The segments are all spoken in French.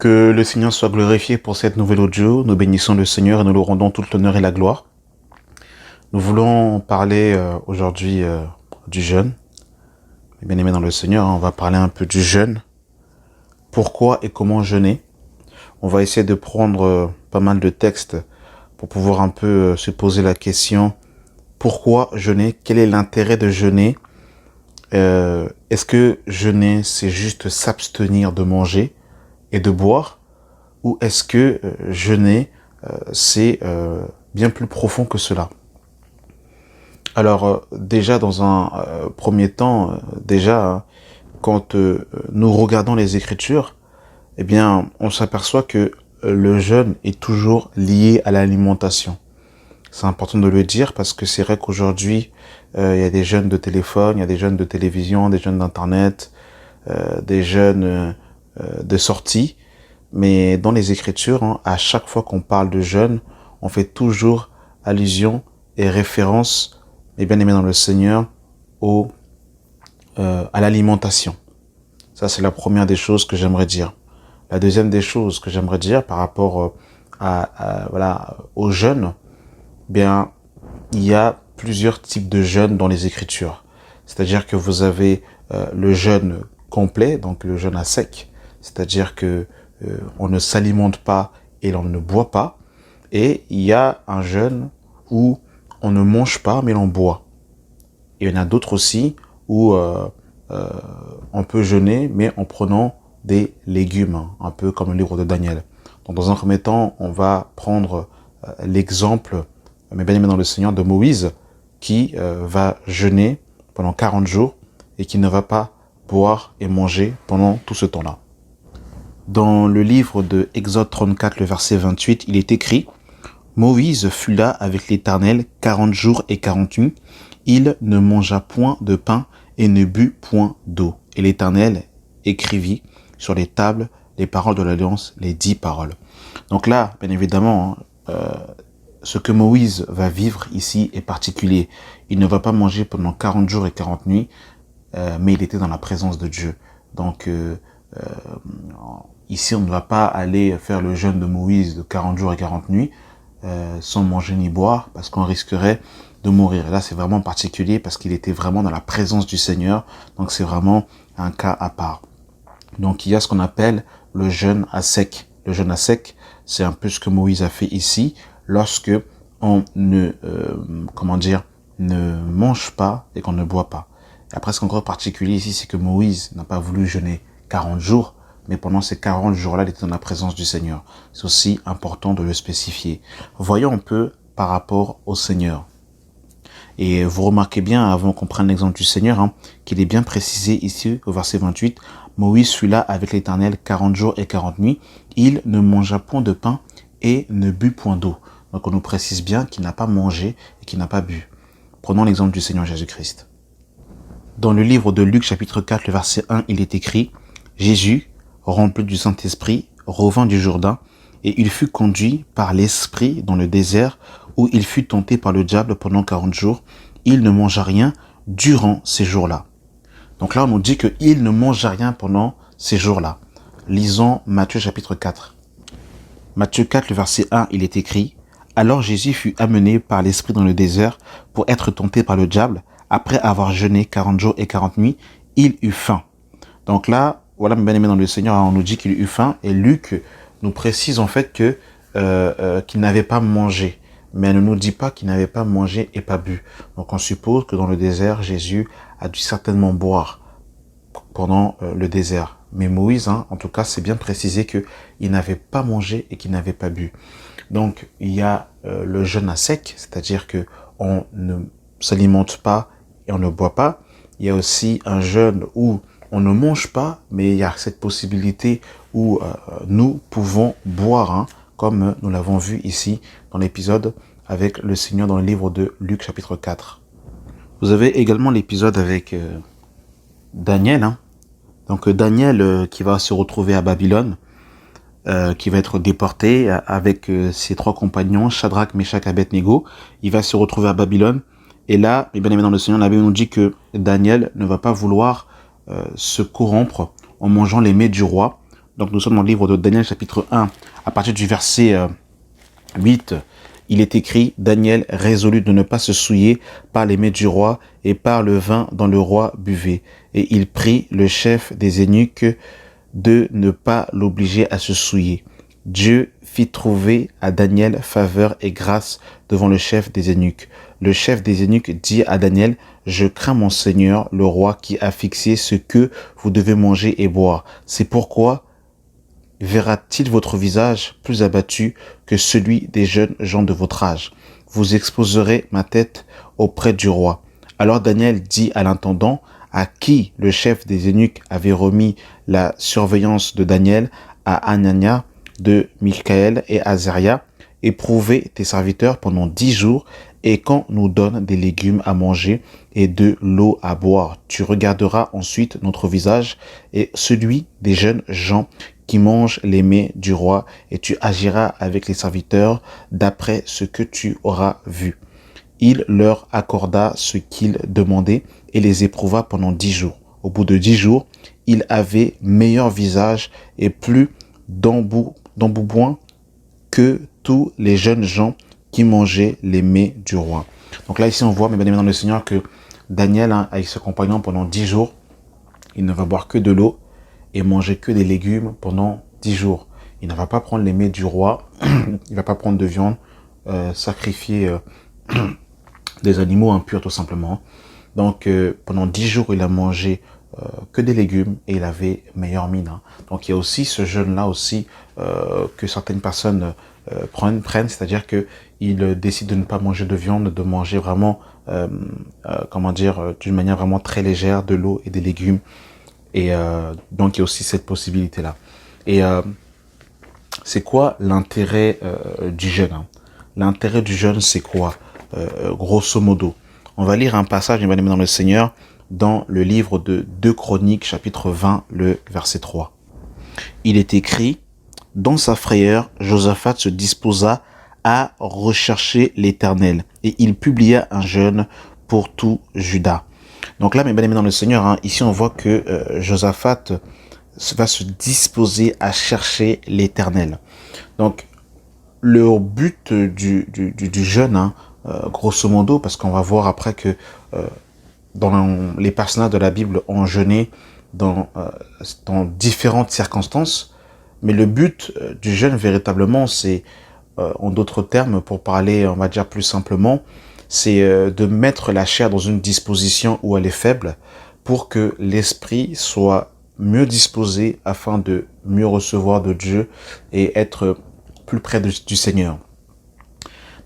Que le Seigneur soit glorifié pour cette nouvelle audio. Nous bénissons le Seigneur et nous lui rendons tout l'honneur et la gloire. Nous voulons parler aujourd'hui du jeûne. Bien aimé dans le Seigneur, on va parler un peu du jeûne. Pourquoi et comment jeûner? On va essayer de prendre pas mal de textes pour pouvoir un peu se poser la question pourquoi jeûner? Quel est l'intérêt de jeûner? Est-ce que jeûner, c'est juste s'abstenir de manger et de boire? Ou est-ce que jeûner, c'est bien plus profond que cela? Alors, déjà, dans un premier temps, quand nous regardons les Écritures, eh bien, on s'aperçoit que le jeûne est toujours lié à l'alimentation. C'est important de le dire parce que c'est vrai qu'aujourd'hui, il y a des jeûnes de téléphone, il y a des jeûnes de télévision, des jeûnes d'internet, des jeûnes de sortie. Mais dans les Écritures, à chaque fois qu'on parle de jeûne, on fait toujours allusion et référence, et bien aimé dans le Seigneur, à l'alimentation. Ça, c'est la première des choses que j'aimerais dire. La deuxième des choses que j'aimerais dire par rapport au jeûne, bien, il y a plusieurs types de jeûne dans les Écritures. C'est-à-dire que vous avez le jeûne complet, donc le jeûne à sec, c'est-à-dire que on ne s'alimente pas et l'on ne boit pas. Et il y a un jeûne où on ne mange pas mais l'on boit. Et il y en a d'autres aussi où on peut jeûner mais en prenant des légumes, un peu comme le livre de Daniel. Donc dans un premier temps, on va prendre l'exemple, mais bien aimé dans le Seigneur, de Moïse qui va jeûner pendant 40 jours et qui ne va pas boire et manger pendant tout ce temps-là. Dans le livre de Exode 34, le verset 28, il est écrit « Moïse fut là avec l'Éternel 40 jours et 40 nuits. Il ne mangea point de pain et ne but point d'eau. Et l'Éternel écrivit sur les tables les paroles de l'Alliance, les 10 paroles. » Donc là, bien évidemment, ce que Moïse va vivre ici est particulier. Il ne va pas manger pendant 40 jours et 40 nuits, mais il était dans la présence de Dieu. Donc, ici, on ne va pas aller faire le jeûne de Moïse de 40 jours et 40 nuits sans manger ni boire, parce qu'on risquerait de mourir. Et là, c'est vraiment particulier parce qu'il était vraiment dans la présence du Seigneur. Donc, c'est vraiment un cas à part. Donc, il y a ce qu'on appelle le jeûne à sec. Le jeûne à sec, c'est un peu ce que Moïse a fait ici, lorsque on ne mange pas et qu'on ne boit pas. Et après, ce qui est encore particulier ici, c'est que Moïse n'a pas voulu jeûner 40 jours, mais pendant ces 40 jours-là, il était dans la présence du Seigneur. C'est aussi important de le spécifier. Voyons un peu par rapport au Seigneur. Et vous remarquez bien, avant qu'on prenne l'exemple du Seigneur, qu'il est bien précisé ici au verset 28, « Moïse fut là avec l'Éternel 40 jours et 40 nuits. Il ne mangea point de pain et ne but point d'eau. » Donc on nous précise bien qu'il n'a pas mangé et qu'il n'a pas bu. Prenons l'exemple du Seigneur Jésus-Christ. Dans le livre de Luc chapitre 4, le verset 1, il est écrit « Jésus, rempli du Saint-Esprit, revint du Jourdain, et il fut conduit par l'Esprit dans le désert, où il fut tenté par le diable pendant 40 jours. Il ne mangea rien durant ces jours-là. » Donc là, on nous dit qu'il ne mangea rien pendant ces jours-là. Lisons Matthieu chapitre 4. Matthieu 4, le verset 1, il est écrit « Alors Jésus fut amené par l'Esprit dans le désert pour être tenté par le diable. Après avoir jeûné 40 jours et 40 nuits, il eut faim. » Donc là, voilà, bien aimé dans le Seigneur, on nous dit qu'il eut faim. Et Luc nous précise en fait qu'il n'avait pas mangé. Mais elle ne nous dit pas qu'il n'avait pas mangé et pas bu. Donc on suppose que dans le désert, Jésus a dû certainement boire pendant le désert. Mais Moïse, en tout cas, c'est bien précisé qu'il n'avait pas mangé et qu'il n'avait pas bu. Donc il y a le jeûne à sec, c'est-à-dire que on ne s'alimente pas et on ne boit pas. Il y a aussi un jeûne où on ne mange pas, mais il y a cette possibilité où nous pouvons boire, comme nous l'avons vu ici dans l'épisode avec le Seigneur dans le livre de Luc chapitre 4. Vous avez également l'épisode avec Daniel. Donc Daniel qui va se retrouver à Babylone, qui va être déporté avec ses 3 compagnons, Shadrach, Meshach, Abednego. Il va se retrouver à Babylone. Et là, bien aimé dans le Seigneur, la Bible nous dit que Daniel ne va pas vouloir se corrompre en mangeant les mets du roi. Donc nous sommes dans le livre de Daniel chapitre 1, à partir du verset 8. Il est écrit: Daniel résolut de ne pas se souiller par les mets du roi et par le vin dont le roi buvait. Et il prie le chef des eunuques de ne pas l'obliger à se souiller. Dieu fit trouver à Daniel faveur et grâce devant le chef des eunuques. Le chef des eunuques dit à Daniel: Je crains mon Seigneur, le roi, qui a fixé ce que vous devez manger et boire. C'est pourquoi verra-t-il votre visage plus abattu que celui des jeunes gens de votre âge? Vous exposerez ma tête auprès du roi. Alors Daniel dit à l'intendant, à qui le chef des eunuques avait remis la surveillance de Daniel, à Anania, de Michaël et Azaria: Éprouvez tes serviteurs pendant 10 jours, et quand nous donne des légumes à manger et de l'eau à boire, tu regarderas ensuite notre visage et celui des jeunes gens qui mangent les mets du roi, et tu agiras avec les serviteurs d'après ce que tu auras vu. Il leur accorda ce qu'ils demandaient et les éprouva pendant 10 jours. Au bout de 10 jours, il avait meilleur visage et plus d'embouboin que tous les jeunes gens qui mangeaient les mets du roi. Donc là, ici, on voit, mes bien-aimés dans le Seigneur, que Daniel, avec ses compagnons, pendant 10 jours, il ne va boire que de l'eau et manger que des légumes pendant 10 jours. Il ne va pas prendre les mets du roi, il ne va pas prendre de viande, sacrifier des animaux impurs tout simplement. Donc pendant 10 jours, il a mangé que des légumes et il avait meilleure mine. Hein. Donc il y a aussi ce jeûne-là aussi que certaines personnes prennent, c'est-à-dire que ils décident de ne pas manger de viande, de manger vraiment, d'une manière vraiment très légère, de l'eau et des légumes. Et donc il y a aussi cette possibilité-là. Et c'est quoi l'intérêt du jeûne, hein? L'intérêt du jeûne, c'est quoi grosso modo? On va lire un passage, mes amis dans le Seigneur, dans le livre de 2 Chroniques, chapitre 20, le verset 3. Il est écrit: Dans sa frayeur, Josaphat se disposa à rechercher l'Éternel, et il publia un jeûne pour tout Juda. Donc là, mes bien-aimés dans le Seigneur, hein, ici on voit que Josaphat va se disposer à chercher l'Éternel. Donc le but du jeûne, hein, grosso modo, parce qu'on va voir après que dans les personnages de la Bible ont jeûné dans différentes circonstances, mais le but du jeûne véritablement, c'est, en d'autres termes, pour parler, on va dire plus simplement, c'est de mettre la chair dans une disposition où elle est faible pour que l'esprit soit mieux disposé afin de mieux recevoir de Dieu et être plus près du Seigneur.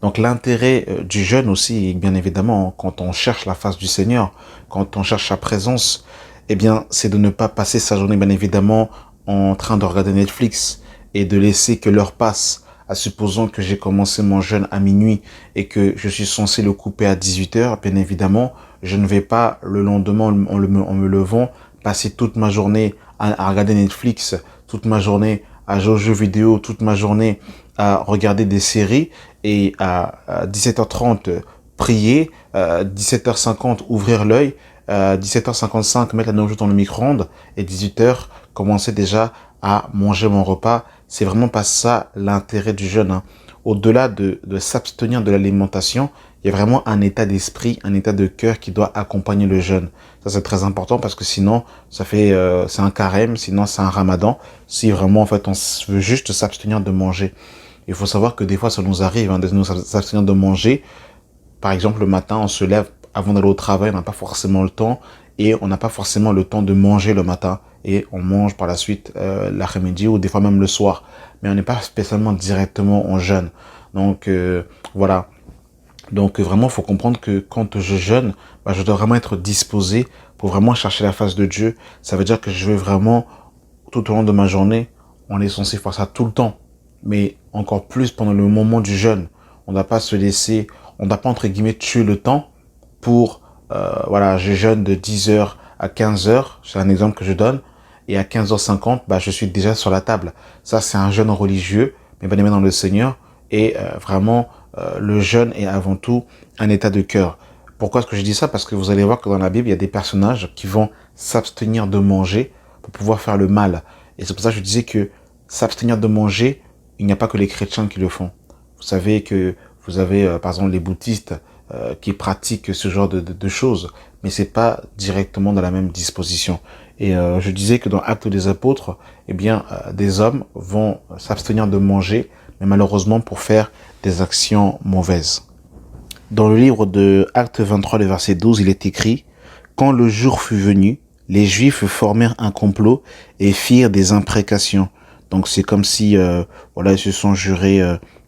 Donc l'intérêt du jeûne aussi, bien évidemment, quand on cherche la face du Seigneur, quand on cherche sa présence, eh bien, c'est de ne pas passer sa journée, bien évidemment, en train de regarder Netflix et de laisser que l'heure passe. À supposons que j'ai commencé mon jeûne à minuit et que je suis censé le couper à 18 heures, bien évidemment, je ne vais pas le lendemain, en me levant, passer toute ma journée à regarder Netflix, toute ma journée à jouer aux jeux vidéo, toute ma journée à regarder des séries et à 17h30 prier, 17h50 ouvrir l'œil, 17h55 mettre la nourriture dans le micro-ondes et 18h commencer déjà à manger mon repas. C'est vraiment pas ça l'intérêt du jeûne. Hein. Au-delà de s'abstenir de l'alimentation, il y a vraiment un état d'esprit, un état de cœur qui doit accompagner le jeûne. Ça, c'est très important parce que sinon, ça fait, c'est un carême, sinon c'est un ramadan. Si vraiment, en fait, on veut juste s'abstenir de manger. Il faut savoir que des fois, ça nous arrive, hein, de nous s'abstenir de manger. Par exemple, le matin, on se lève avant d'aller au travail, on n'a pas forcément le temps et on n'a pas forcément le temps de manger le matin et on mange par la suite l'après-midi ou des fois même le soir. Mais on n'est pas spécialement directement en jeûne. Donc, voilà. Donc vraiment, il faut comprendre que quand je jeûne, je dois vraiment être disposé pour vraiment chercher la face de Dieu. Ça veut dire que je vais vraiment, tout au long de ma journée, on est censé faire ça tout le temps. Mais encore plus pendant le moment du jeûne. On ne doit pas se laisser, on ne doit pas entre guillemets tuer le temps pour, voilà, je jeûne de 10h à 15h. C'est un exemple que je donne. Et à 15h50, je suis déjà sur la table. Ça, c'est un jeûne religieux, mais bien aimé dans le Seigneur. Et vraiment, le jeûne est avant tout un état de cœur. Pourquoi est-ce que je dis ça? Parce que vous allez voir que dans la Bible, il y a des personnages qui vont s'abstenir de manger pour pouvoir faire le mal. Et c'est pour ça que je disais que s'abstenir de manger, il n'y a pas que les chrétiens qui le font. Vous savez que vous avez, par exemple, les bouddhistes qui pratiquent ce genre de choses, mais c'est pas directement dans la même disposition. Et je disais que dans Actes des Apôtres, eh bien, des hommes vont s'abstenir de manger, mais malheureusement pour faire des actions mauvaises. Dans le livre de Actes 23, le verset 12, il est écrit « Quand le jour fut venu, les Juifs formèrent un complot et firent des imprécations. » Donc c'est comme si voilà, ils se sont jurés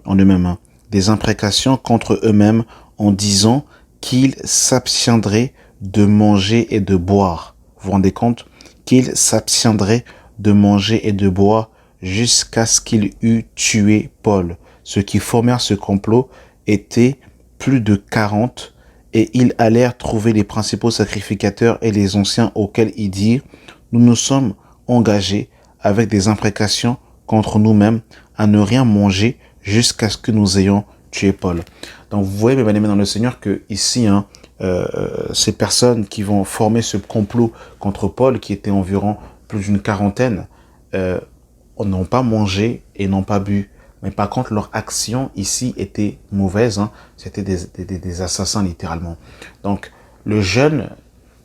en eux-mêmes, hein, des imprécations contre eux-mêmes en disant qu'ils s'abstiendraient de manger et de boire. Vous vous rendez compte? Qu'ils s'abstiendraient de manger et de boire jusqu'à ce qu'il eût tué Paul. Ceux qui formèrent ce complot étaient plus de 40, et ils allèrent trouver les principaux sacrificateurs et les anciens auxquels ils dirent « Nous nous sommes engagés avec des imprécations contre nous-mêmes à ne rien manger jusqu'à ce que nous ayons tué Paul. » Donc vous voyez, mes bien-aimés dans le Seigneur, que ici, hein, ces personnes qui vont former ce complot contre Paul, qui était environ plus d'une quarantaine, n'ont pas mangé et n'ont pas bu. Mais par contre, leur action ici était mauvaise. Hein. C'était des assassins, littéralement. Donc, le jeûne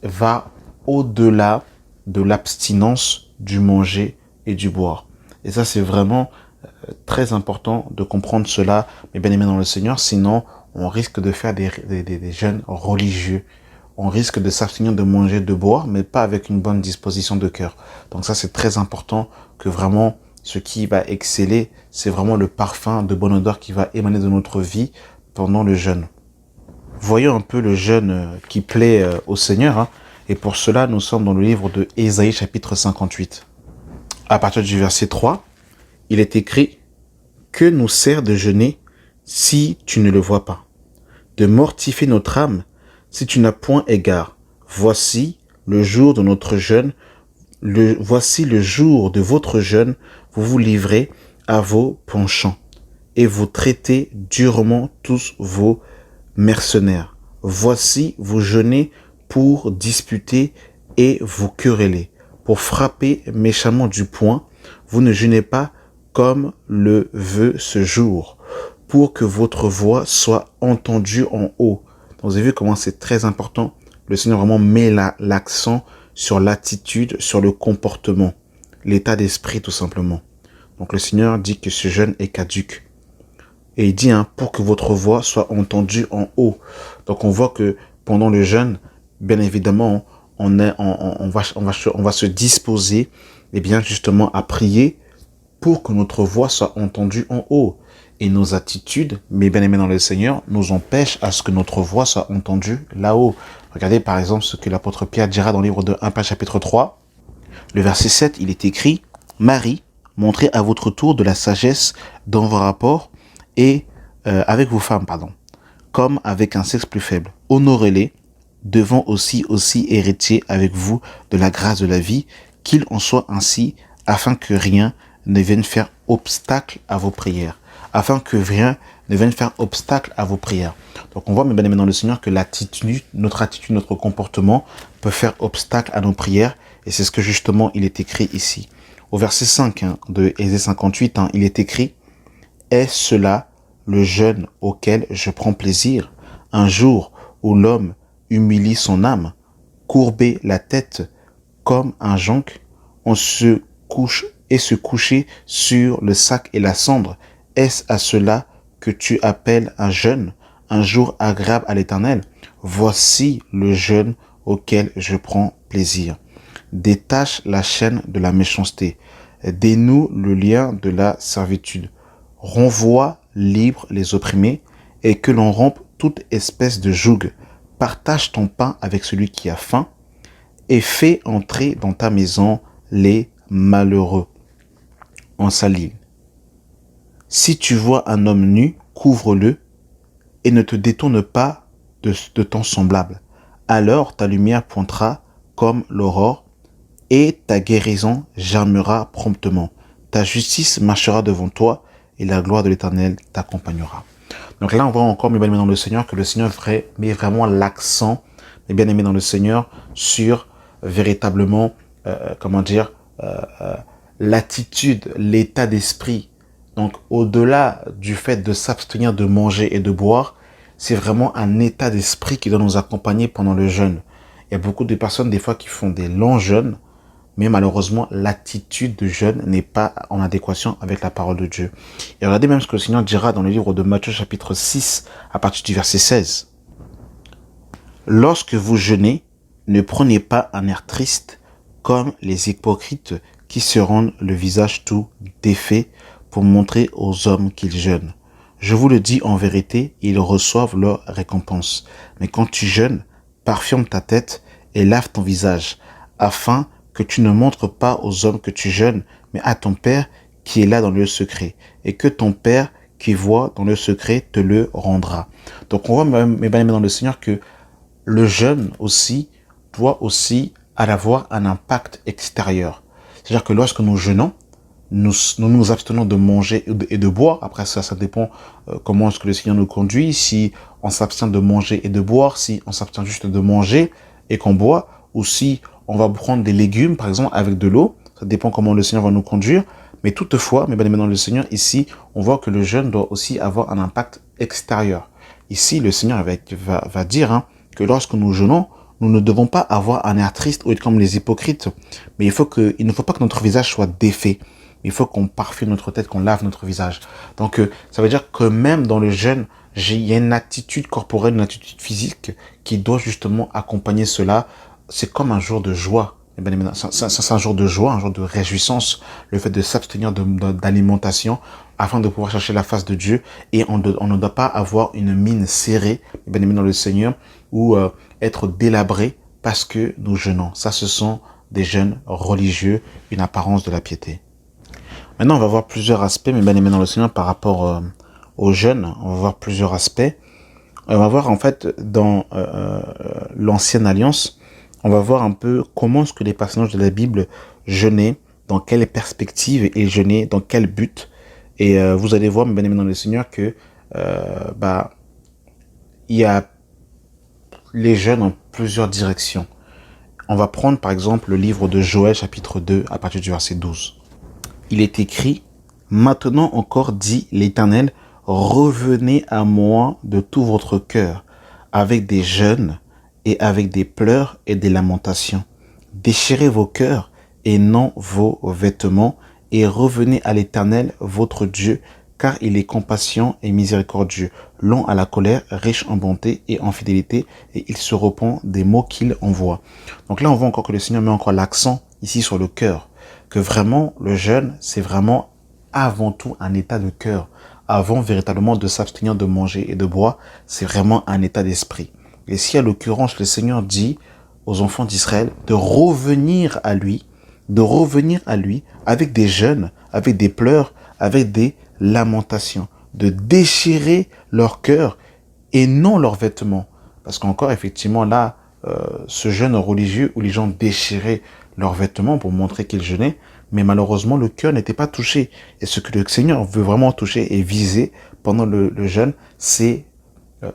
va au-delà de l'abstinence du manger et du boire. Et ça, c'est vraiment très important de comprendre cela, mes bien-aimés dans le Seigneur. Sinon, on risque de faire des jeûnes religieux. On risque de s'abstenir de manger, de boire, mais pas avec une bonne disposition de cœur. Donc ça, c'est très important que vraiment ce qui va exceller, c'est vraiment le parfum de bonne odeur qui va émaner de notre vie pendant le jeûne. Voyons un peu le jeûne qui plaît au Seigneur. Hein. Et pour cela, nous sommes dans le livre de Ésaïe, chapitre 58. À partir du verset 3, il est écrit « Que nous sert de jeûner si tu ne le vois pas? De mortifier notre âme si tu n'as point égard. Voici le jour de notre jeûne. Voici le jour de votre jeûne, vous vous livrez à vos penchants et vous traitez durement tous vos mercenaires. Voici vous jeûnez pour disputer et vous quereller, pour frapper méchamment du poing. Vous ne jeûnez pas comme le veut ce jour, pour que votre voix soit entendue en haut. Donc, vous avez vu comment c'est très important. Le Seigneur vraiment met l'accent sur l'attitude, sur le comportement, l'état d'esprit tout simplement. Donc le Seigneur dit que ce jeûne est caduc. Et il dit, hein, pour que votre voix soit entendue en haut. Donc on voit que pendant le jeûne, bien évidemment, on va se disposer, eh bien justement à prier pour que notre voix soit entendue en haut. Et nos attitudes, mes bien-aimés dans le Seigneur, nous empêchent à ce que notre voix soit entendue là-haut. Regardez par exemple ce que l'apôtre Pierre dira dans le livre de 1 Pierre chapitre 3. Le verset 7, il est écrit « Marie, montrez à votre tour de la sagesse dans vos rapports et avec vos femmes, comme avec un sexe plus faible. Honorez-les, devant aussi héritiers avec vous de la grâce de la vie, qu'il en soit ainsi, afin que rien ne vienne faire obstacle à vos prières. » Afin que rien ne vienne faire obstacle à vos prières. Donc on voit, mes bien-aimés dans le Seigneur, que notre attitude, notre comportement peut faire obstacle à nos prières. Et c'est ce que justement il est écrit ici. Au verset 5 de Ésaïe 58, il est écrit « Est cela le jeûne auquel je prends plaisir, un jour où l'homme humilie son âme, courber la tête comme un jonc, on se couche et se coucher sur le sac et la cendre. Est-ce à cela que tu appelles un jeûne, un jour agréable à l'Éternel? Voici le jeûne auquel je prends plaisir. Détache la chaîne de la méchanceté, dénoue le lien de la servitude, renvoie libre les opprimés et que l'on rompe toute espèce de joug. Partage ton pain avec celui qui a faim et fais entrer dans ta maison les malheureux. En saline. Si tu vois un homme nu, couvre-le et ne te détourne pas de ton semblable. Alors ta lumière pointera comme l'aurore et ta guérison germera promptement. Ta justice marchera devant toi et la gloire de l'Éternel t'accompagnera. Donc là, on voit encore, mes bien-aimés dans le Seigneur, que le Seigneur met vraiment l'accent, mes bien-aimés dans le Seigneur, sur véritablement, l'attitude, l'état d'esprit. Donc, au-delà du fait de s'abstenir de manger et de boire, c'est vraiment un état d'esprit qui doit nous accompagner pendant le jeûne. Il y a beaucoup de personnes, des fois, qui font des longs jeûnes, mais malheureusement, l'attitude de jeûne n'est pas en adéquation avec la parole de Dieu. Et regardez même ce que le Seigneur dira dans le livre de Matthieu, chapitre 6, à partir du verset 16. Lorsque vous jeûnez, ne prenez pas un air triste, comme les hypocrites qui se rendent le visage tout défait pour montrer aux hommes qu'ils jeûnent. Je vous le dis en vérité, ils reçoivent leur récompense. Mais quand tu jeûnes, parfume ta tête et lave ton visage, afin que tu ne montres pas aux hommes que tu jeûnes, mais à ton Père qui est là dans le secret, et que ton Père qui voit dans le secret te le rendra. Donc on voit, mes bien-aimés dans le Seigneur, que le jeûne aussi doit aussi avoir un impact extérieur. C'est-à-dire que lorsque nous jeûnons, nous abstenons de manger et de boire. Après ça dépend comment est-ce que le Seigneur nous conduit. Si on s'abstient de manger et de boire, si on s'abstient juste de manger et qu'on boit, ou si on va prendre des légumes, par exemple, avec de l'eau. Ça dépend comment le Seigneur va nous conduire. Mais toutefois, mes bien-aimés dans le Seigneur, ici, on voit que le jeûne doit aussi avoir un impact extérieur. Ici, le Seigneur va dire que lorsque nous jeûnons, nous ne devons pas avoir un air triste ou être comme les hypocrites. Mais il ne faut pas que notre visage soit défait. Il faut qu'on parfume notre tête, qu'on lave notre visage. Donc, ça veut dire que même dans le jeûne, il y a une attitude corporelle, une attitude physique qui doit justement accompagner cela. C'est comme un jour de joie. C'est un jour de joie, un jour de réjouissance, le fait de s'abstenir d'alimentation afin de pouvoir chercher la face de Dieu. Et on ne doit pas avoir une mine serrée, bien aimé dans le Seigneur, ou être délabré parce que nous jeûnons. Ça, ce sont des jeûnes religieux, une apparence de la piété. Maintenant, on va voir plusieurs aspects, mes bien-aimés dans le Seigneur, par rapport au jeûne. On va voir plusieurs aspects. On va voir en fait dans l'ancienne alliance, on va voir un peu comment est-ce que les personnages de la Bible jeûnaient, dans quelle perspective et jeûnaient, dans quel but. Et vous allez voir, mes bien-aimés dans le Seigneur, que il y a les jeûnes en plusieurs directions. On va prendre par exemple le livre de Joël, chapitre 2, à partir du verset 12. Il est écrit, « Maintenant encore, dit l'Éternel, revenez à moi de tout votre cœur, avec des jeûnes et avec des pleurs et des lamentations. Déchirez vos cœurs et non vos vêtements, et revenez à l'Éternel, votre Dieu, car il est compatient et miséricordieux, lent à la colère, riche en bonté et en fidélité, et il se repent des maux qu'il envoie. » Donc là, on voit encore que le Seigneur met encore l'accent ici sur le cœur, que vraiment, le jeûne, c'est vraiment avant tout un état de cœur. Avant véritablement de s'abstenir de manger et de boire, c'est vraiment un état d'esprit. Et si à l'occurrence, le Seigneur dit aux enfants d'Israël de revenir à lui avec des jeûnes, avec des pleurs, avec des lamentations, de déchirer leur cœur et non leurs vêtements. Parce qu'encore, effectivement, là, ce jeûne religieux où les gens déchiraient leurs vêtements pour montrer qu'ils jeûnaient, mais malheureusement, le cœur n'était pas touché. Et ce que le Seigneur veut vraiment toucher et viser pendant le jeûne, c'est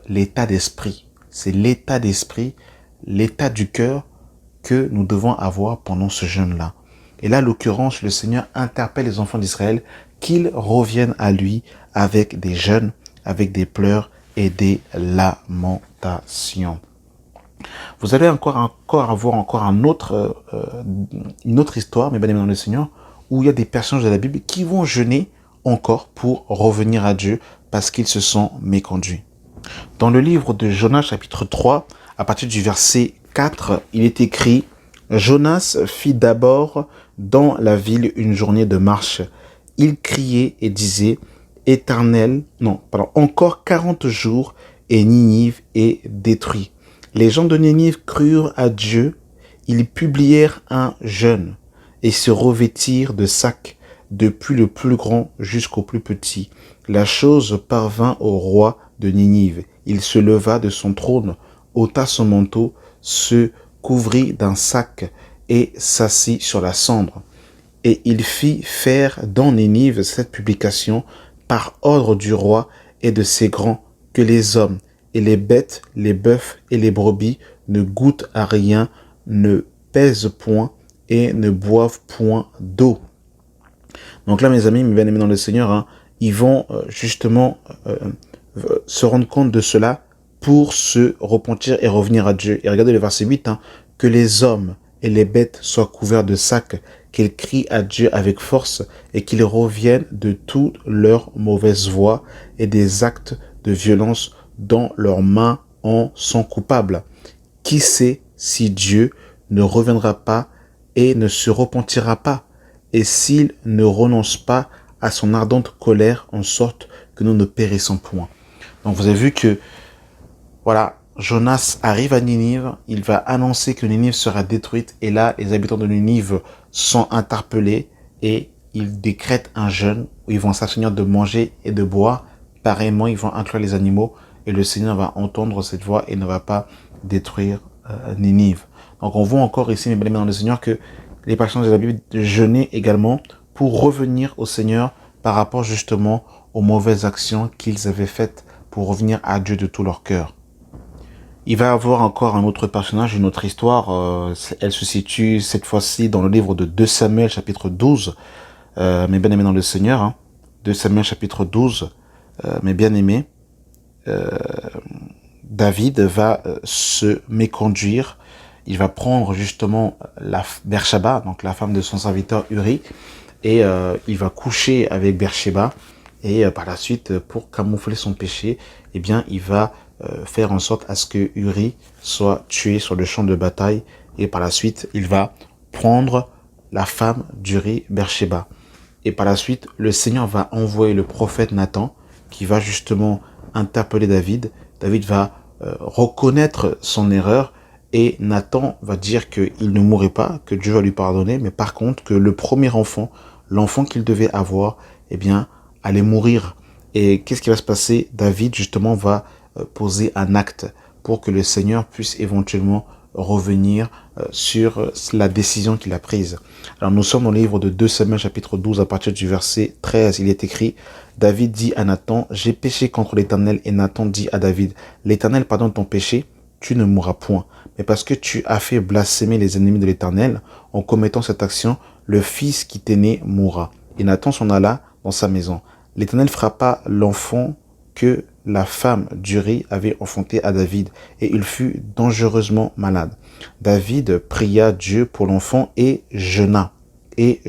l'état d'esprit. C'est l'état d'esprit, l'état du cœur que nous devons avoir pendant ce jeûne-là. Et là, l'occurrence, le Seigneur interpelle les enfants d'Israël qu'ils reviennent à lui avec des jeûnes, avec des pleurs et des lamentations. Vous allez encore avoir une autre histoire, mes bien-aimés dans le Seigneur, où il y a des personnages de la Bible qui vont jeûner encore pour revenir à Dieu parce qu'ils se sont méconduits. Dans le livre de Jonas, chapitre 3, à partir du verset 4, il est écrit « Jonas fit d'abord dans la ville une journée de marche. Il criait et disait « encore 40 jours et Ninive est détruit. » Les gens de Ninive crurent à Dieu, ils publièrent un jeûne et se revêtirent de sacs, depuis le plus grand jusqu'au plus petit. La chose parvint au roi de Ninive. Il se leva de son trône, ôta son manteau, se couvrit d'un sac et s'assit sur la cendre. Et il fit faire dans Ninive cette publication par ordre du roi et de ses grands, que les hommes et les bêtes, les bœufs et les brebis ne goûtent à rien, ne pèsent point et ne boivent point d'eau. Donc là, mes amis, mes bien-aimés dans le Seigneur, hein, ils vont justement se rendre compte de cela pour se repentir et revenir à Dieu. Et regardez le verset 8, hein, que les hommes et les bêtes soient couverts de sacs, qu'ils crient à Dieu avec force et qu'ils reviennent de toutes leurs mauvaises voies et des actes de violence dont leurs mains en sont coupables. Qui sait si Dieu ne reviendra pas et ne se repentira pas, et s'il ne renonce pas à son ardente colère en sorte que nous ne périssons point. Donc vous avez vu que, voilà, Jonas arrive à Ninive, il va annoncer que Ninive sera détruite, et là, les habitants de Ninive sont interpellés, et ils décrètent un jeûne, où ils vont s'abstenir de manger et de boire. Pareillement, ils vont inclure les animaux, et le Seigneur va entendre cette voix et ne va pas détruire Ninive. Donc on voit encore ici, mes bien-aimés dans le Seigneur, que les personnes de la Bible jeûnaient également pour revenir au Seigneur par rapport justement aux mauvaises actions qu'ils avaient faites, pour revenir à Dieu de tout leur cœur. Il va y avoir encore un autre personnage, une autre histoire. Elle se situe cette fois-ci dans le livre de 2 Samuel chapitre 12. Mes bien-aimés dans le Seigneur. Hein. 2 Samuel chapitre 12. Mes bien-aimés. David va se méconduire. Il va prendre justement Bersheba, donc la femme de son serviteur Uri, et il va coucher avec Bersheba. Et par la suite, pour camoufler son péché, eh bien, il va faire en sorte à ce que Uri soit tué sur le champ de bataille. Et par la suite, il va prendre la femme d'Uri, Bersheba. Et par la suite, le Seigneur va envoyer le prophète Nathan, qui va justement interpeller David. David va reconnaître son erreur, et Nathan va dire qu'il ne mourrait pas, que Dieu va lui pardonner, mais par contre que le premier enfant, l'enfant qu'il devait avoir, eh bien, allait mourir. Et qu'est-ce qui va se passer? David justement va poser un acte pour que le Seigneur puisse éventuellement revenir sur la décision qu'il a prise. Alors nous sommes dans le livre de 2 Samuel chapitre 12 à partir du verset 13. Il est écrit: David dit à Nathan: j'ai péché contre l'Éternel. Et Nathan dit à David: l'Éternel pardonne ton péché, tu ne mourras point. Mais parce que tu as fait blasphémer les ennemis de l'Éternel, en commettant cette action, le fils qui t'est né mourra. Et Nathan s'en alla dans sa maison. L'Éternel frappa l'enfant que la femme d'Uri avait enfanté à David, et il fut dangereusement malade. David pria Dieu pour l'enfant et jeûna. Et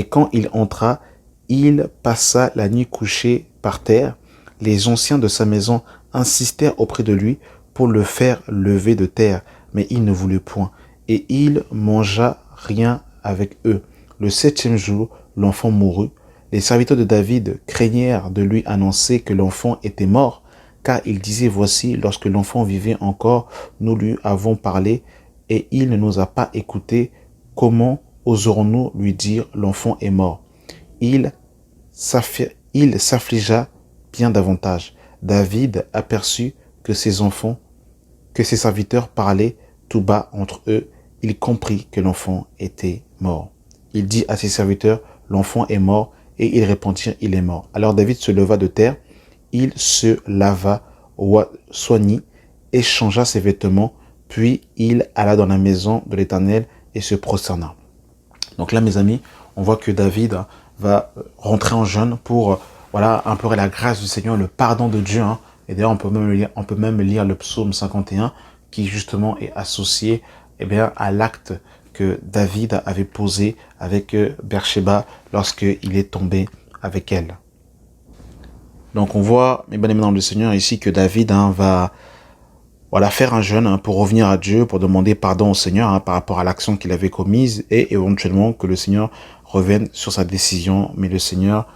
quand il entra, il passa la nuit couché par terre. Les anciens de sa maison insistèrent auprès de lui pour le faire lever de terre, mais il ne voulut point, et il mangea rien avec eux. Le 7e jour, l'enfant mourut. Les serviteurs de David craignèrent de lui annoncer que l'enfant était mort, car ils disaient: voici, lorsque l'enfant vivait encore, nous lui avons parlé, et il ne nous a pas écoutés. Comment oserons-nous lui dire: l'enfant est mort? Il s'affligea bien davantage. David aperçut que ses serviteurs parlaient tout bas entre eux. Il comprit que l'enfant était mort. Il dit à ses serviteurs: l'enfant est mort. Et ils répondirent: il est mort. Alors David se leva de terre, il se lava, soignit, échangea ses vêtements, puis il alla dans la maison de l'Éternel et se prosterna. Donc là, mes amis, on voit que David va rentrer en jeûne pour implorer la grâce du Seigneur, le pardon de Dieu. Hein. Et d'ailleurs, on peut même lire le psaume 51 qui justement est associé à l'acte que David avait posé avec Bersheba lorsqu'il est tombé avec elle. Donc on voit, mes bien-aimés dans le Seigneur, ici que David va faire un jeûne pour revenir à Dieu, pour demander pardon au Seigneur par rapport à l'action qu'il avait commise, et éventuellement que le Seigneur revienne sur sa décision. Mais le Seigneur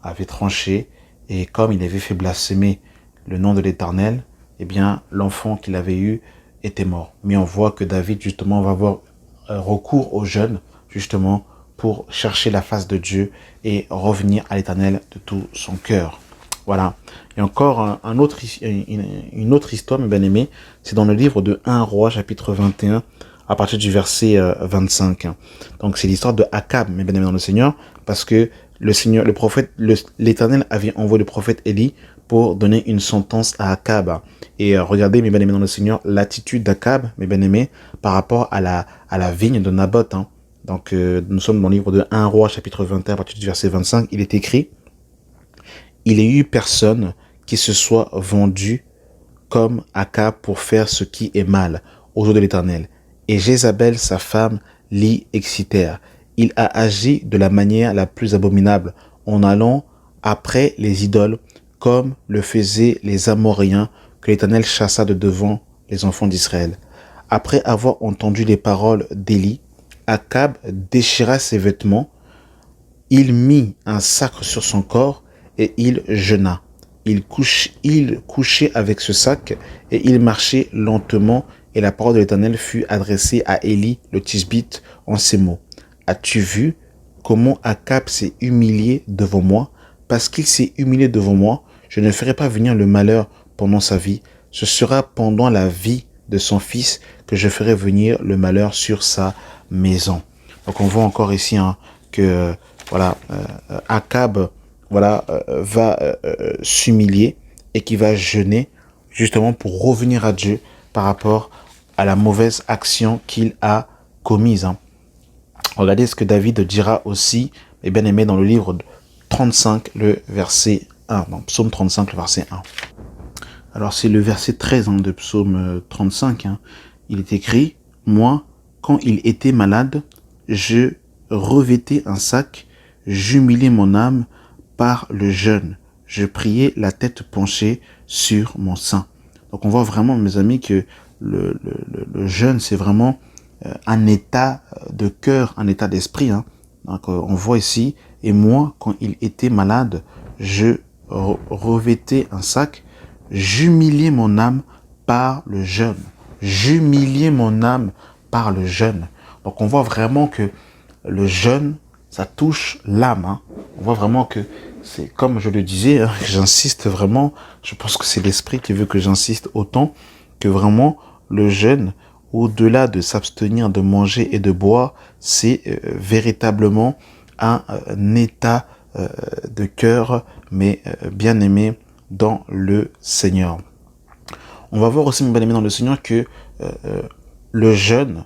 avait tranché, et comme il avait fait blasphémer le nom de l'Éternel, l'enfant qu'il avait eu était mort. Mais on voit que David justement va avoir recours au jeûne justement pour chercher la face de Dieu et revenir à l'Éternel de tout son cœur. Voilà. Et encore une autre histoire, mes bien-aimés, c'est dans le livre de 1 Roi, chapitre 21, à partir du verset 25. Donc c'est l'histoire de Akab, mes bien-aimés dans le Seigneur, parce que l'Éternel avait envoyé le prophète Élie pour donner une sentence à Akab. Et regardez, mes bien-aimés dans le Seigneur, l'attitude d'Akab, mes bien-aimés, par rapport à la vigne de Naboth. Hein. Donc, nous sommes dans le livre de 1 Roi, chapitre 21, à partir du verset 25. Il est écrit: il n'y a eu personne qui se soit vendu comme Akab pour faire ce qui est mal aux yeux de l'Éternel. Et Jézabel, sa femme, l'y excitèrent. Il a agi de la manière la plus abominable en allant après les idoles, comme le faisaient les Amoréens que l'Éternel chassa de devant les enfants d'Israël. Après avoir entendu les paroles d'Élie, Akab déchira ses vêtements, il mit un sac sur son corps et il jeûna. Il couchait avec ce sac et il marchait lentement, et la parole de l'Éternel fut adressée à Élie le Tishbite en ces mots: as-tu vu comment Akab s'est humilié devant moi? Parce qu'il s'est humilié devant moi, je ne ferai pas venir le malheur pendant sa vie. Ce sera pendant la vie de son fils que je ferai venir le malheur sur sa maison. Donc on voit encore ici que voilà, Akab va s'humilier et qui va jeûner justement pour revenir à Dieu par rapport à la mauvaise action qu'il a commise. Regardez ce que David dira aussi, et bien aimé, dans le livre 35, le verset 1, dans Psaume 35, le verset 1. Alors c'est le verset 13 de Psaume 35. Il est écrit: moi, quand il était malade, je revêtais un sac, j'humiliais mon âme par le jeûne. Je priais la tête penchée sur mon sein. Donc on voit vraiment, mes amis, que le jeûne, c'est vraiment un état de cœur, un état d'esprit. Donc on voit ici: et moi, quand il était malade, je revêtais un sac, j'humiliais mon âme par le jeûne. J'humiliais mon âme par le jeûne. Donc on voit vraiment que le jeûne, ça touche l'âme. On voit vraiment que c'est, comme je le disais, j'insiste vraiment, je pense que c'est l'esprit qui veut que j'insiste autant, que vraiment le jeûne, au-delà de s'abstenir de manger et de boire, c'est véritablement un état de cœur, mais bien aimé dans le Seigneur. On va voir aussi, bien aimé dans le Seigneur, que le jeûne,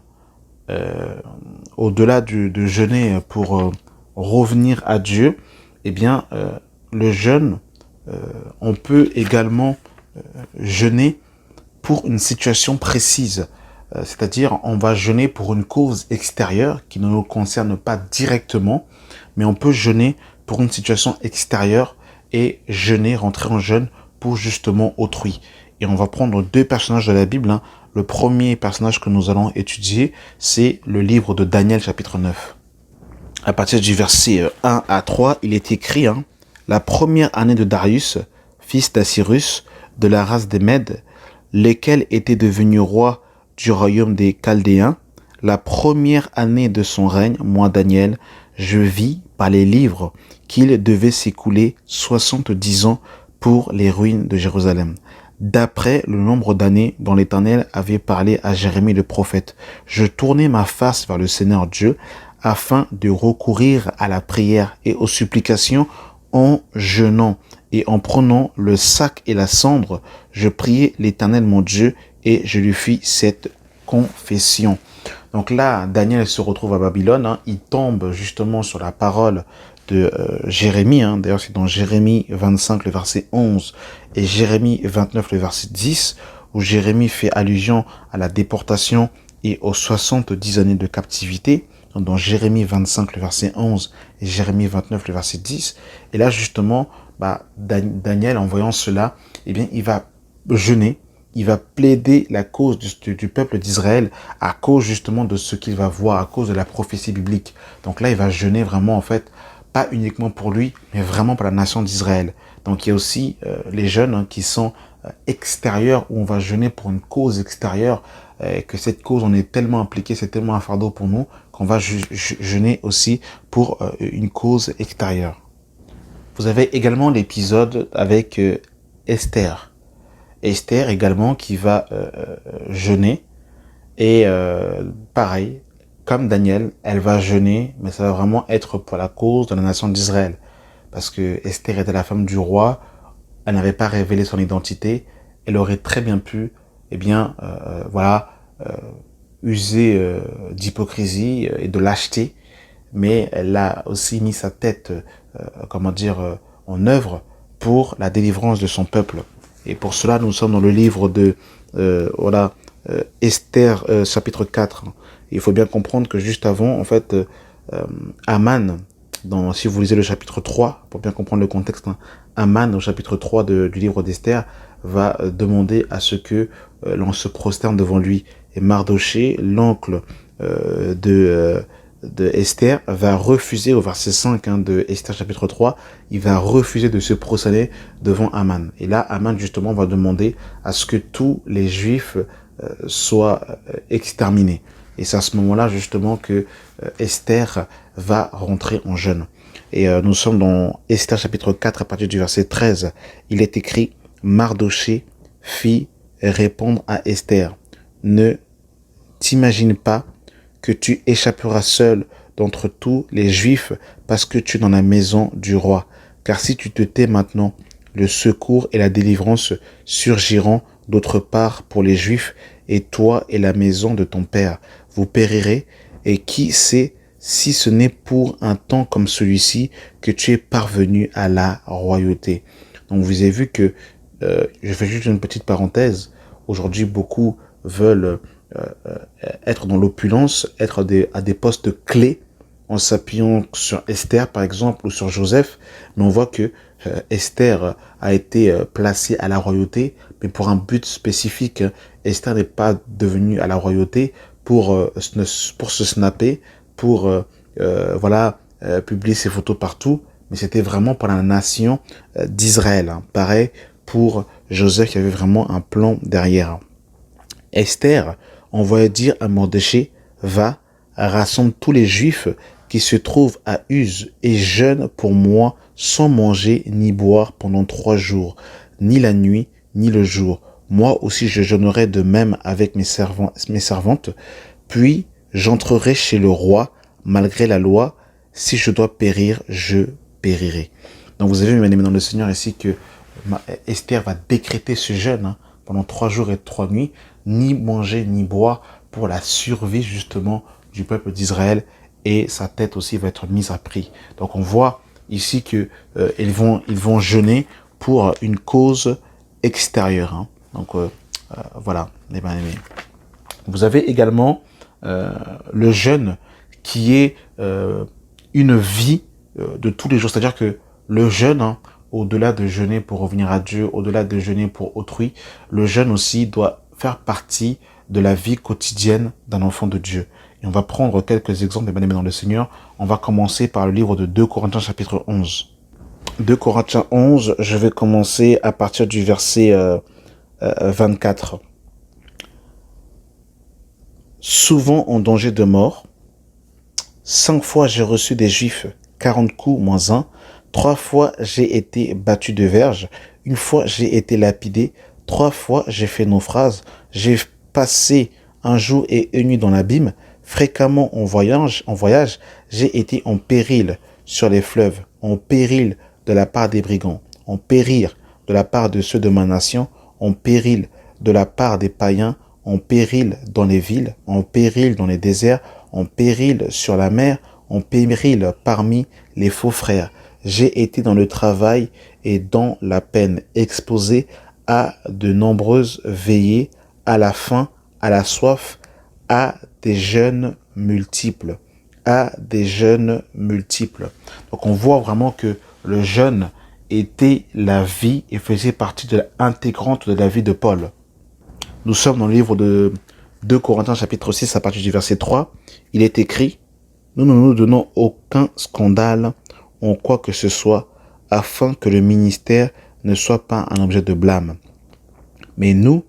au-delà de jeûner pour revenir à Dieu, eh bien, le jeûne, on peut également jeûner pour une situation précise. C'est-à-dire, on va jeûner pour une cause extérieure qui ne nous concerne pas directement, mais on peut jeûner pour une situation extérieure et jeûner, rentrer en jeûne pour justement autrui. Et on va prendre deux personnages de la Bible. Le premier personnage que nous allons étudier, c'est le livre de Daniel, chapitre 9. À partir du verset 1 à 3, il est écrit: la première année de Darius, fils d'Assyrus, de la race des Mèdes, lesquels étaient devenus rois du royaume des Chaldéens, la première année de son règne, moi Daniel, je vis par les livres qu'il devait s'écouler 70 ans pour les ruines de Jérusalem. D'après le nombre d'années dont l'Éternel avait parlé à Jérémie le prophète, je tournai ma face vers le Seigneur Dieu afin de recourir à la prière et aux supplications en jeûnant et en prenant le sac et la cendre. Je priai l'Éternel mon Dieu et je lui fis cette confession. Donc là, Daniel se retrouve à Babylone. Il tombe justement sur la parole de Jérémie. D'ailleurs, c'est dans Jérémie 25, le verset 11, et Jérémie 29, le verset 10, où Jérémie fait allusion à la déportation et aux 70 années de captivité. Donc, dans Jérémie 25, le verset 11, et Jérémie 29, le verset 10. Et là, justement, Daniel, en voyant cela, eh bien, il va jeûner. Il va plaider la cause du peuple d'Israël à cause justement de ce qu'il va voir, à cause de la prophétie biblique. Donc là, il va jeûner vraiment, en fait, pas uniquement pour lui, mais vraiment pour la nation d'Israël. Donc il y a aussi les jeûnes qui sont extérieurs, où on va jeûner pour une cause extérieure, que cette cause, on est tellement impliqué, c'est tellement un fardeau pour nous, qu'on va jeûner aussi pour une cause extérieure. Vous avez également l'épisode avec Esther. Esther également qui va jeûner et pareil, comme Daniel, elle va jeûner, mais ça va vraiment être pour la cause de la nation d'Israël. Parce que Esther était la femme du roi, elle n'avait pas révélé son identité, elle aurait très bien pu, usé d'hypocrisie et de lâcheté, mais elle a aussi mis sa tête, en œuvre pour la délivrance de son peuple. Et pour cela, nous sommes dans le livre de Esther, chapitre 4. Il faut bien comprendre que juste avant, en fait, Aman, si vous lisez le chapitre 3, pour bien comprendre le contexte, Aman, au chapitre 3 du livre d'Esther, va demander à ce que l'on se prosterne devant lui. Et Mardoché, l'oncle de Esther, va refuser, au verset 5 de Esther chapitre 3, il va refuser de se prosterner devant Aman. Et là, Aman, justement, va demander à ce que tous les Juifs soient exterminés. Et c'est à ce moment-là, justement, que Esther va rentrer en jeûne. Et nous sommes dans Esther chapitre 4, à partir du verset 13. Il est écrit, Mardoché fit répondre à Esther, ne t'imagine pas que tu échapperas seul d'entre tous les Juifs parce que tu es dans la maison du roi. Car si tu te tais maintenant, le secours et la délivrance surgiront d'autre part pour les Juifs, et toi et la maison de ton père, vous périrez, et qui sait si ce n'est pour un temps comme celui-ci que tu es parvenu à la royauté. Donc vous avez vu que, je fais juste une petite parenthèse, aujourd'hui beaucoup veulent être dans l'opulence, être à des postes clés en s'appuyant sur Esther par exemple ou sur Joseph, mais on voit que Esther a été placée à la royauté, mais pour un but spécifique. Esther n'est pas devenue à la royauté pour se snapper, pour publier ses photos partout, mais c'était vraiment pour la nation d'Israël. Pareil pour Joseph, qui avait vraiment un plan derrière. Esther envoya dire à Mardoché, va, rassemble tous les Juifs qui se trouvent à Uz et jeûne pour moi sans manger ni boire pendant 3 jours, ni la nuit, ni le jour. Moi aussi je jeûnerai de même avec mes servantes, puis j'entrerai chez le roi, malgré la loi, si je dois périr, je périrai. Donc vous avez vu, mes amis dans le Seigneur, ici que Esther va décréter ce jeûne pendant 3 jours et 3 nuits, ni manger ni boire pour la survie justement du peuple d'Israël, et sa tête aussi va être mise à prix. Donc on voit ici que ils vont jeûner pour une cause extérieure. Donc voilà, les bien-aimés. Vous avez également le jeûne qui est une vie de tous les jours. C'est-à-dire que le jeûne, au-delà de jeûner pour revenir à Dieu, au-delà de jeûner pour autrui, le jeûne aussi doit faire partie de la vie quotidienne d'un enfant de Dieu. Et on va prendre quelques exemples, bien aimés dans le Seigneur. On va commencer par le livre de 2 Corinthiens chapitre 11. 2 Corinthiens 11, je vais commencer à partir du verset 24. Souvent en danger de mort, 5 fois j'ai reçu des Juifs 40 coups moins 1, 3 fois j'ai été battu de verge, 1 fois j'ai été lapidé, 3 fois j'ai fait naufrage, j'ai passé un jour et une nuit dans l'abîme, fréquemment en voyage, j'ai été en péril sur les fleuves, en péril de la part des brigands, en péril de la part de ceux de ma nation, en péril de la part des païens, en péril dans les villes, en péril dans les déserts, en péril sur la mer, en péril parmi les faux frères. J'ai été dans le travail et dans la peine, exposé à de nombreuses veillées, à la faim, à la soif, à des jeûnes multiples. À des jeûnes multiples. Donc on voit vraiment que le jeûne était la vie et faisait partie intégrante de la vie de Paul. Nous sommes dans le livre de 2 Corinthiens chapitre 6 à partir du verset 3. Il est écrit, nous ne nous donnons aucun scandale en quoi que ce soit, afin que le ministère ne soit pas un objet de blâme. Mais nous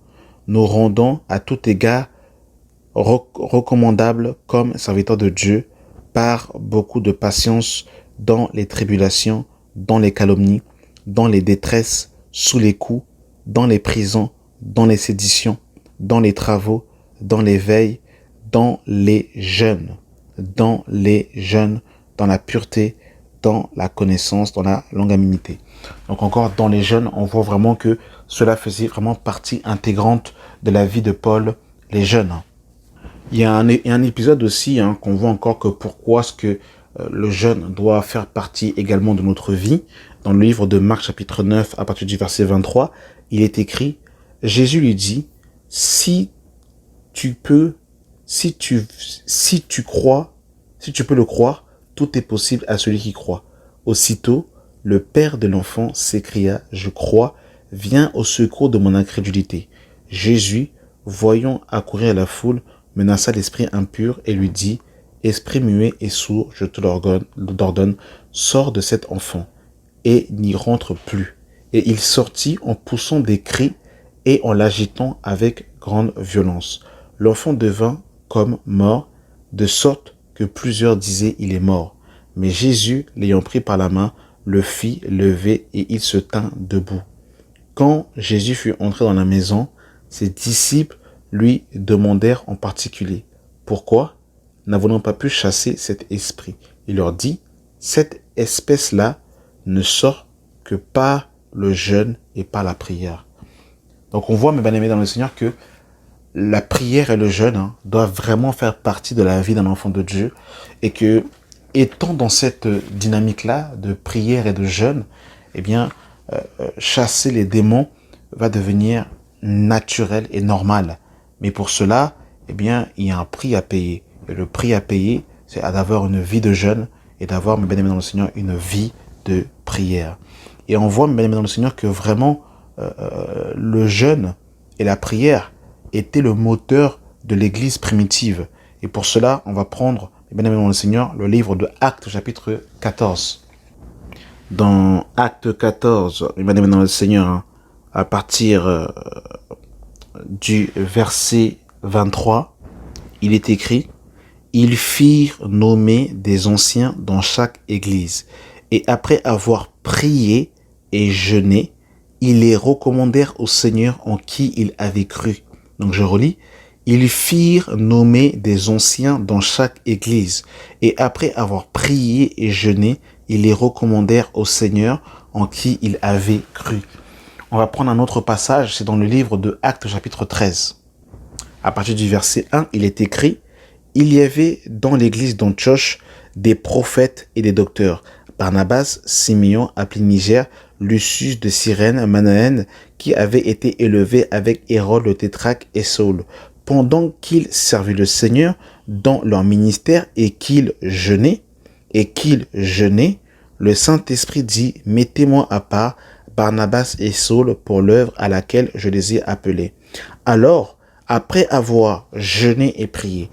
rendons à tout égard recommandables comme serviteurs de Dieu par beaucoup de patience dans les tribulations, dans les calomnies, dans les détresses, sous les coups, dans les prisons, dans les séditions, dans les travaux, dans les veilles, dans les jeûnes, dans la pureté, dans la connaissance, dans la longanimité. Donc encore dans les jeûnes, on voit vraiment que cela faisait vraiment partie intégrante de la vie de Paul, les jeûnes. Il y a un épisode aussi qu'on voit encore que pourquoi est-ce que le jeûne doit faire partie également de notre vie. Dans le livre de Marc chapitre 9 à partir du verset 23, il est écrit, Jésus lui dit, si tu peux, si tu crois, si tu peux le croire, tout est possible à celui qui croit. Aussitôt, le père de l'enfant s'écria, je crois, viens au secours de mon incrédulité. Jésus, voyant accourir la foule, menaça l'esprit impur et lui dit, esprit muet et sourd, je te l'ordonne, sors de cet enfant et n'y rentre plus. Et il sortit en poussant des cris et en l'agitant avec grande violence. L'enfant devint comme mort, de sorte que plusieurs disaient il est mort. Mais Jésus, l'ayant pris par la main, le fit lever et il se tint debout. Quand Jésus fut entré dans la maison, ses disciples lui demandèrent en particulier, pourquoi n'avons-nous pas pu chasser cet esprit? Il leur dit, cette espèce-là ne sort que par le jeûne et par la prière. Donc on voit, mes bien-aimés dans le Seigneur, que la prière et le jeûne doivent vraiment faire partie de la vie d'un enfant de Dieu et que, étant dans cette dynamique-là de prière et de jeûne, eh bien, chasser les démons va devenir naturel et normal. Mais pour cela, eh bien, il y a un prix à payer. Et le prix à payer, c'est d'avoir une vie de jeûne et d'avoir, mes bien-aimés dans le Seigneur, une vie de prière. Et on voit, mes bien-aimés dans le Seigneur, que vraiment, le jeûne et la prière étaient le moteur de l'église primitive. Et pour cela, on va prendre, mes bien-aimés dans le Seigneur, le livre de Actes, chapitre 14. Dans Acte 14, mes bien-aimés dans le Seigneur, à partir du verset 23, il est écrit, ils firent nommer des anciens dans chaque église, et après avoir prié et jeûné, ils les recommandèrent au Seigneur en qui ils avaient cru. Donc je relis, ils firent nommer des anciens dans chaque église, et après avoir prié et jeûné, ils les recommandèrent au Seigneur en qui ils avaient cru. On va prendre un autre passage, c'est dans le livre de Actes chapitre 13. À partir du verset 1, il est écrit, il y avait dans l'église d'Antioche des prophètes et des docteurs, Barnabas, Simeon, appelé Niger, Lucius de Cyrène, Manaën, qui avait été élevé avec Hérode le tétrarque et Saul, pendant qu'ils servaient le Seigneur dans leur ministère et qu'ils jeûnaient, le Saint-Esprit dit, mettez-moi à part Barnabas et Saul pour l'œuvre à laquelle je les ai appelés. Alors, après avoir jeûné et prié,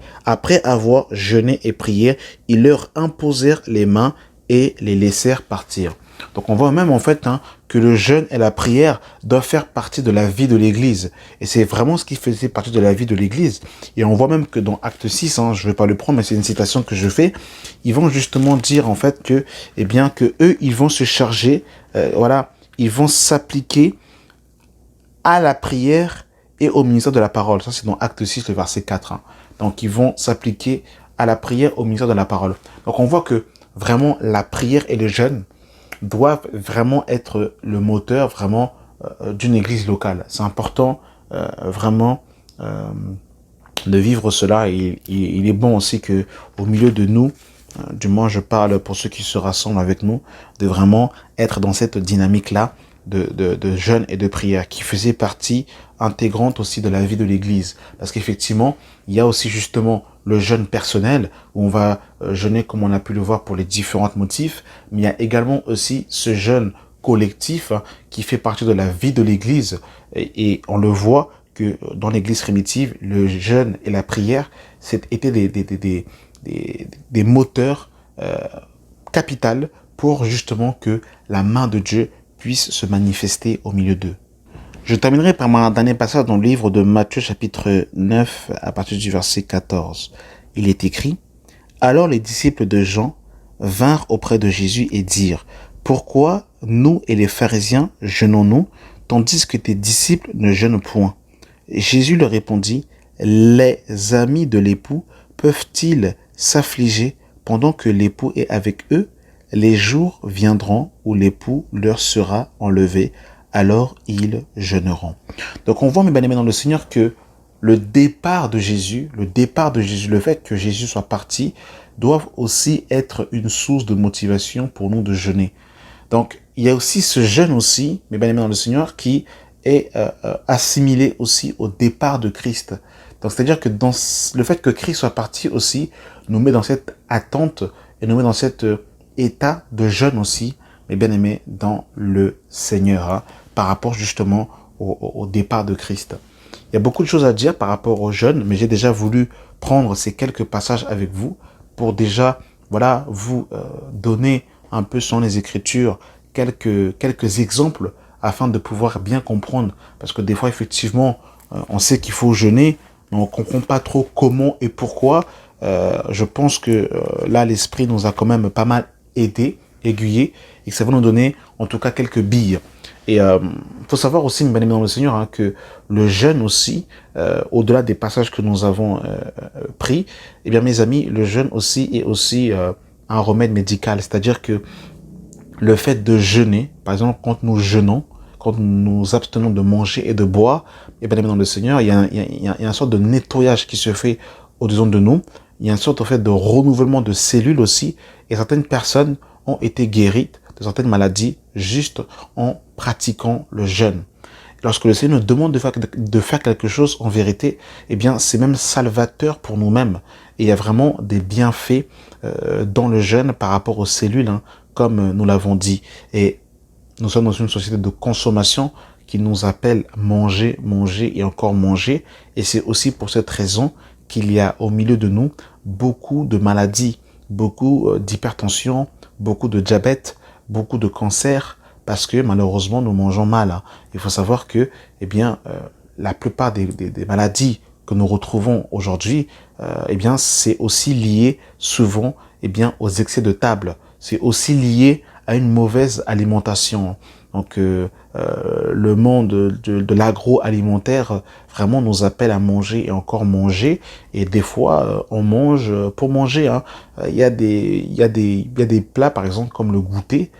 ils leur imposèrent les mains et les laissèrent partir. Donc on voit même en fait que le jeûne et la prière doivent faire partie de la vie de l'Église. Et c'est vraiment ce qui faisait partie de la vie de l'Église. Et on voit même que dans Acte 6, je ne vais pas le prendre, mais c'est une citation que je fais, ils vont justement dire en fait que, eh bien, que eux, ils vont se charger, ils vont s'appliquer à la prière et au ministère de la parole. Ça, c'est dans Acte 6, le verset 4. Donc, ils vont s'appliquer à la prière, au ministère de la parole. Donc, on voit que vraiment, la prière et le jeûne doivent vraiment être le moteur vraiment d'une église locale. C'est important vraiment de vivre cela. Et il est bon aussi que au milieu de nous, du moins je parle pour ceux qui se rassemblent avec nous, de vraiment être dans cette dynamique-là de jeûne et de prière qui faisait partie intégrante aussi de la vie de l'Église. Parce qu'effectivement, il y a aussi justement le jeûne personnel où on va jeûner comme on a pu le voir pour les différents motifs, mais il y a également aussi ce jeûne collectif qui fait partie de la vie de l'Église et on le voit que dans l'Église primitive, le jeûne et la prière étaient des moteurs capitaux pour justement que la main de Dieu puisse se manifester au milieu d'eux. Je terminerai par mon dernier passage dans le livre de Matthieu chapitre 9 à partir du verset 14. Il est écrit, « Alors les disciples de Jean vinrent auprès de Jésus et dirent, « Pourquoi nous et les pharisiens jeûnons-nous, tandis que tes disciples ne jeûnent point ?» Jésus leur répondit, « Les amis de l'époux peuvent-ils s'affliger pendant que l'époux est avec eux? Les jours viendront où l'époux leur sera enlevé, alors ils jeûneront. » Donc on voit, mes bien-aimés dans le Seigneur, que le départ de Jésus, le fait que Jésus soit parti, doivent aussi être une source de motivation pour nous de jeûner. Donc, il y a aussi ce jeûne aussi, mes bien-aimés dans le Seigneur, qui est assimilé aussi au départ de Christ. Donc, c'est-à-dire que dans le fait que Christ soit parti aussi, nous met dans cette attente et nous met dans cet état de jeûne aussi, mes bien-aimés dans le Seigneur, hein, par rapport justement au départ de Christ. Il y a beaucoup de choses à dire par rapport au jeûne, mais j'ai déjà voulu prendre ces quelques passages avec vous pour déjà, voilà, vous donner un peu sur les Écritures quelques exemples afin de pouvoir bien comprendre. Parce que des fois, effectivement, on sait qu'il faut jeûner, mais on ne comprend pas trop comment et pourquoi. Je pense que là, l'Esprit nous a quand même pas mal aidé, aiguillé, et que ça va nous donner en tout cas quelques billes. Et faut savoir aussi, mes amis dans le Seigneur, hein, que le jeûne aussi, au-delà des passages que nous avons pris, eh bien mes amis, le jeûne aussi est aussi un remède médical. C'est-à-dire que le fait de jeûner, par exemple, quand nous jeûnons, quand nous nous abstenons de manger et de boire, eh bien dans le Seigneur, il y a une sorte de nettoyage qui se fait au-dedans de nous. Il y a une sorte en fait de renouvellement de cellules aussi. Et certaines personnes ont été guéries de certaines maladies juste en pratiquant le jeûne. Lorsque le Seigneur nous demande de faire quelque chose en vérité, eh bien, c'est même salvateur pour nous-mêmes. Et il y a vraiment des bienfaits dans le jeûne par rapport aux cellules, hein, comme nous l'avons dit. Et nous sommes dans une société de consommation qui nous appelle manger, manger et encore manger. Et c'est aussi pour cette raison qu'il y a au milieu de nous beaucoup de maladies, beaucoup d'hypertension, beaucoup de diabète, beaucoup de cancers, parce que malheureusement nous mangeons mal. Hein. Il faut savoir que, eh bien, la plupart des maladies que nous retrouvons aujourd'hui, eh bien, c'est aussi lié souvent, eh bien, aux excès de table. C'est aussi lié à une mauvaise alimentation. Donc, le monde de l'agroalimentaire vraiment nous appelle à manger et encore manger. Et des fois, on mange pour manger. Hein. Il y a des plats, par exemple, comme le goûter.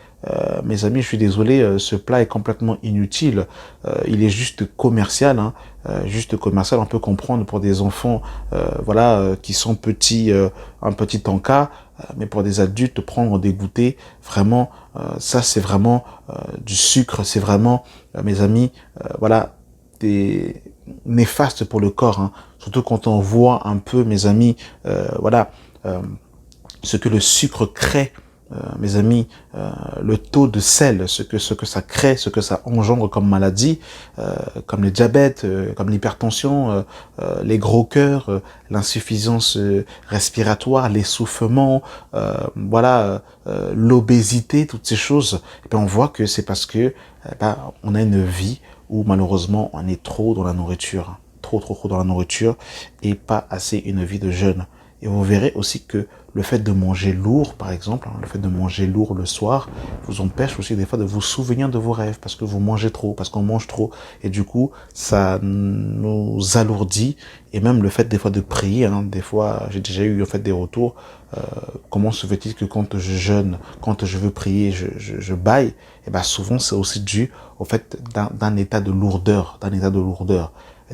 Mes amis, je suis désolé, ce plat est complètement inutile. Il est juste commercial, hein, juste commercial. On peut comprendre pour des enfants, voilà, qui sont petits, un petit encas, mais pour des adultes, prendre des goûters, vraiment, ça c'est vraiment du sucre, c'est vraiment, mes amis, voilà, des néfastes pour le corps. Hein. Surtout quand on voit un peu, mes amis, voilà, ce que le sucre crée. Mes amis, le taux de sel, ce que ça crée, ce que ça engendre comme maladie, comme le diabète, comme l'hypertension, les gros cœurs, l'insuffisance respiratoire, l'essoufflement, voilà, l'obésité, toutes ces choses, et bien on voit que c'est parce que on a une vie où malheureusement on est trop dans la nourriture, trop dans la nourriture et pas assez une vie de jeûne. Et vous verrez aussi que le fait de manger lourd, par exemple, hein, le fait de manger lourd le soir, vous empêche aussi des fois de vous souvenir de vos rêves, parce que vous mangez trop, parce qu'on mange trop. Et du coup, ça nous alourdit. Et même le fait des fois de prier, hein, des fois, j'ai déjà eu en fait des retours. Comment se fait-il que quand je jeûne, quand je veux prier, je bâille? Et ben souvent, c'est aussi dû au fait d'un état de lourdeur,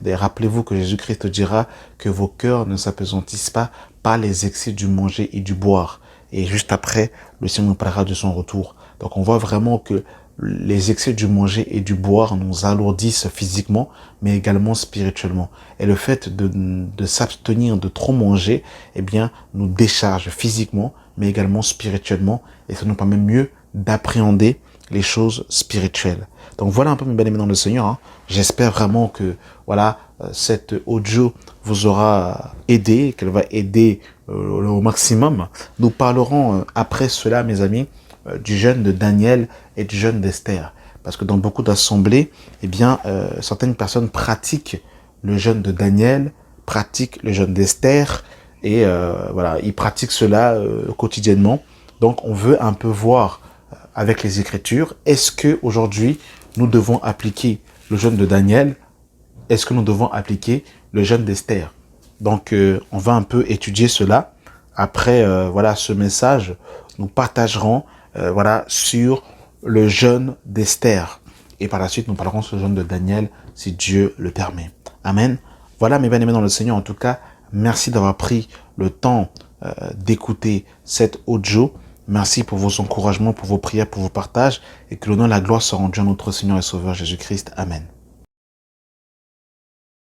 Et rappelez-vous que Jésus-Christ dira que vos cœurs ne s'appesantissent pas par les excès du manger et du boire. Et juste après, le Seigneur nous parlera de son retour. Donc on voit vraiment que les excès du manger et du boire nous alourdissent physiquement, mais également spirituellement. Et le fait de s'abstenir de trop manger, eh bien, nous décharge physiquement, mais également spirituellement. Et ça nous permet mieux d'appréhender les choses spirituelles. Donc voilà un peu mes bien-aimés dans le Seigneur. Hein. J'espère vraiment que voilà cette audio vous aura aidé, qu'elle va aider au maximum. Nous parlerons après cela, mes amis, du jeûne de Daniel et du jeûne d'Esther. Parce que dans beaucoup d'assemblées, eh bien, certaines personnes pratiquent le jeûne de Daniel, pratiquent le jeûne d'Esther, et voilà, ils pratiquent cela quotidiennement. Donc on veut un peu voir avec les Écritures, est-ce que aujourd'hui nous devons appliquer le jeûne de Daniel? Est-ce que nous devons appliquer le jeûne d'Esther? Donc, on va un peu étudier cela. Après, voilà, ce message, nous partagerons, voilà, sur le jeûne d'Esther. Et par la suite, nous parlerons sur le jeûne de Daniel, si Dieu le permet. Amen. Voilà, mes bien-aimés dans le Seigneur, en tout cas, merci d'avoir pris le temps d'écouter cet audio. Merci pour vos encouragements, pour vos prières, pour vos partages, et que l'honneur et la gloire soient rendus à notre Seigneur et Sauveur Jésus-Christ. Amen.